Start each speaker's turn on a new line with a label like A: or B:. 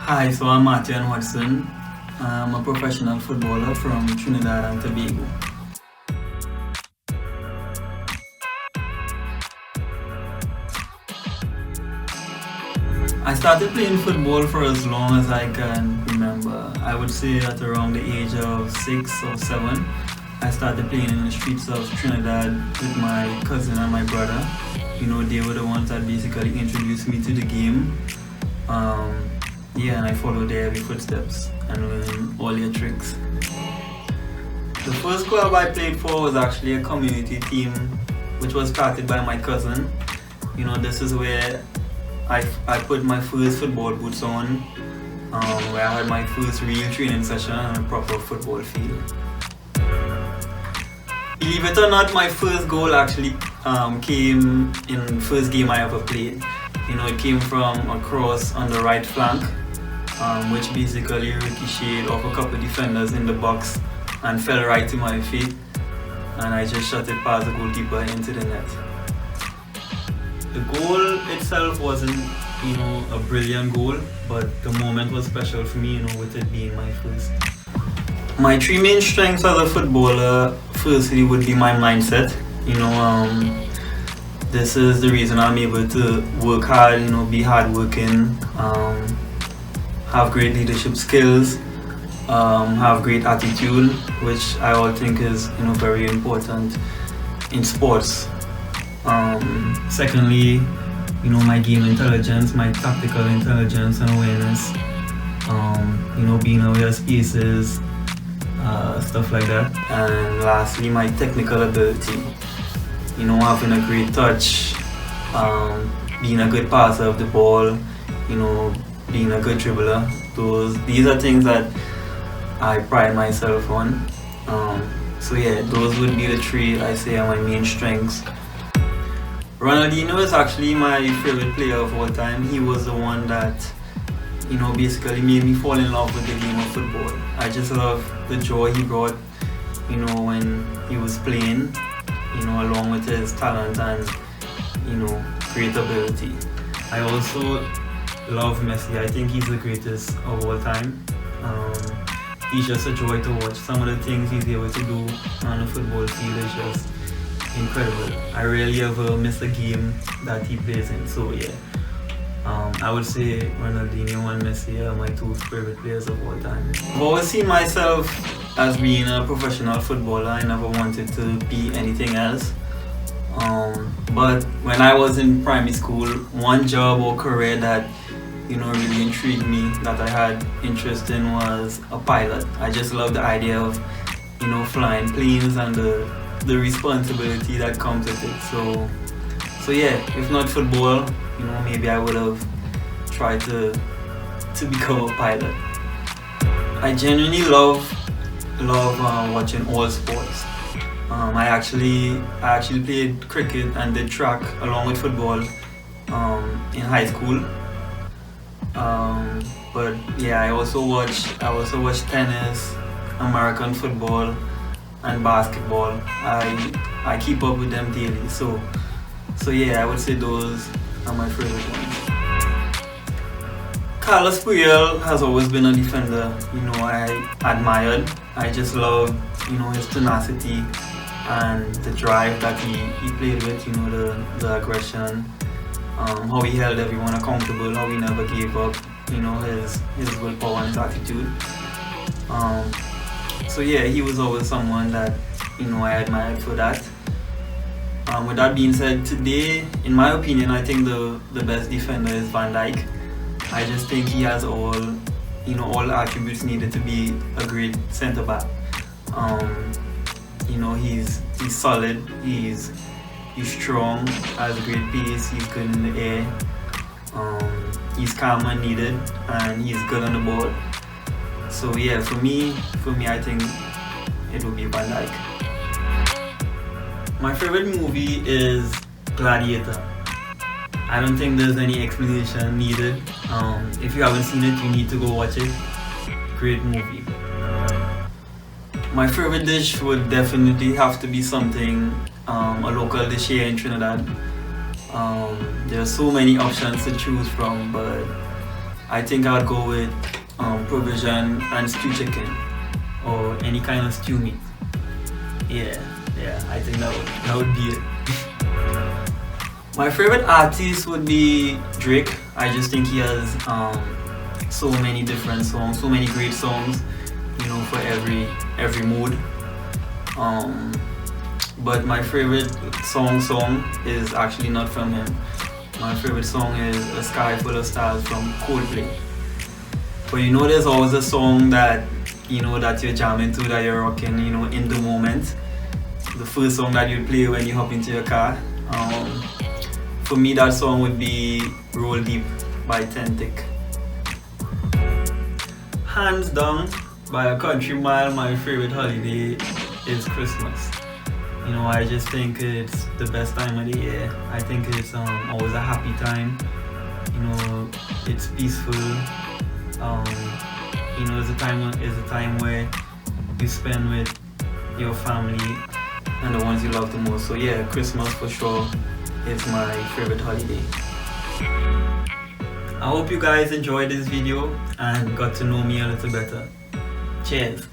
A: Hi, so I'm Martieon Watson. I'm a professional footballer from Trinidad and Tobago. I started playing football for as long as I can remember. I would say at around the age of 6 or 7, I started playing in the streets of Trinidad with my cousin and my brother. They were the ones that basically introduced me to the game. And I followed their every footsteps and learned all their tricks. The first club I played for was actually a community team, which was started by my cousin. This is where I put my first football boots on, where I had my first real training session on a proper football field. Believe it or not, my first goal actually came in the first game I ever played. It came from a cross on the right flank, which basically ricocheted off a couple defenders in the box and fell right to my feet, and I just shot it past the goalkeeper into the net. The goal itself wasn't, a brilliant goal, but the moment was special for me, with it being my first. My three main strengths as a footballer, firstly, would be my mindset. This is the reason I'm able to work hard, be hardworking, have great leadership skills, have great attitude, which I all think is, very important in sports. Secondly, my game intelligence, my tactical intelligence and awareness, being aware of spaces, stuff like that. And lastly, my technical ability, having a great touch, being a good passer of the ball, being a good dribbler. These are things that I pride myself on. Those would be the three I say are my main strengths. Ronaldinho is actually my favorite player of all time. He was the one that, basically made me fall in love with the game of football. I just love the joy he brought, when he was playing, along with his talent and, great ability. I also love Messi. I think he's the greatest of all time. He's just a joy to watch. Some of the things he's able to do on the football field is just incredible. I rarely ever miss a game that he plays in. I would say Ronaldinho and Messi are my two favorite players of all time. I've always seen myself as being a professional footballer. I never wanted to be anything else. But when I was in primary school, one job or career that really intrigued me, that I had interest in, was a pilot. I just love the idea of flying planes and the responsibility that comes with it. If not football, maybe I would have tried to become a pilot. I genuinely love watching all sports. I actually played cricket and did track along with football in high school. I also watch tennis, American football, and basketball. I keep up with them daily. I would say those are my favorite ones. Carlos Puyol has always been a defender, I admired. I just loved, his tenacity and the drive that he played with, the aggression, how he held everyone accountable, how he never gave up, his willpower and his attitude. He was always someone that, I admired for that. With that being said, today, in my opinion, I think the best defender is Van Dijk. I just think he has all the attributes needed to be a great centre back. He's solid, he's strong, has great pace, he's good in the air, he's calm when needed, and he's good on the ball. For me, I think it would be Van Dijk. My favorite movie is Gladiator. I don't think there's any explanation needed. If you haven't seen it, you need to go watch it. Great movie. My favorite dish would definitely have to be something, a local dish here in Trinidad. There are so many options to choose from, but I think I would go with provision and stew chicken, or any kind of stew meat. Yeah, I think that would be it. My favorite artist would be Drake. I just think he has so many different songs, so many great songs, you know, for every mood. But my favorite song is actually not from him. My favorite song is A Sky Full of Stars from Coldplay. But you know, there's always a song that, you know, that you're jamming to, that you're rocking, you know, in the moment. The first song that you play when you hop into your car. For me, that song would be Roll Deep by Tentic. Hands down, by a country mile, my favorite holiday is Christmas. You know, I just think it's the best time of the year. I think it's always a happy time. You know, it's peaceful. You know, it's a time where you spend with your family and the ones you love the most. So yeah, Christmas for sure is my favorite holiday. I hope you guys enjoyed this video and got to know me a little better. Cheers.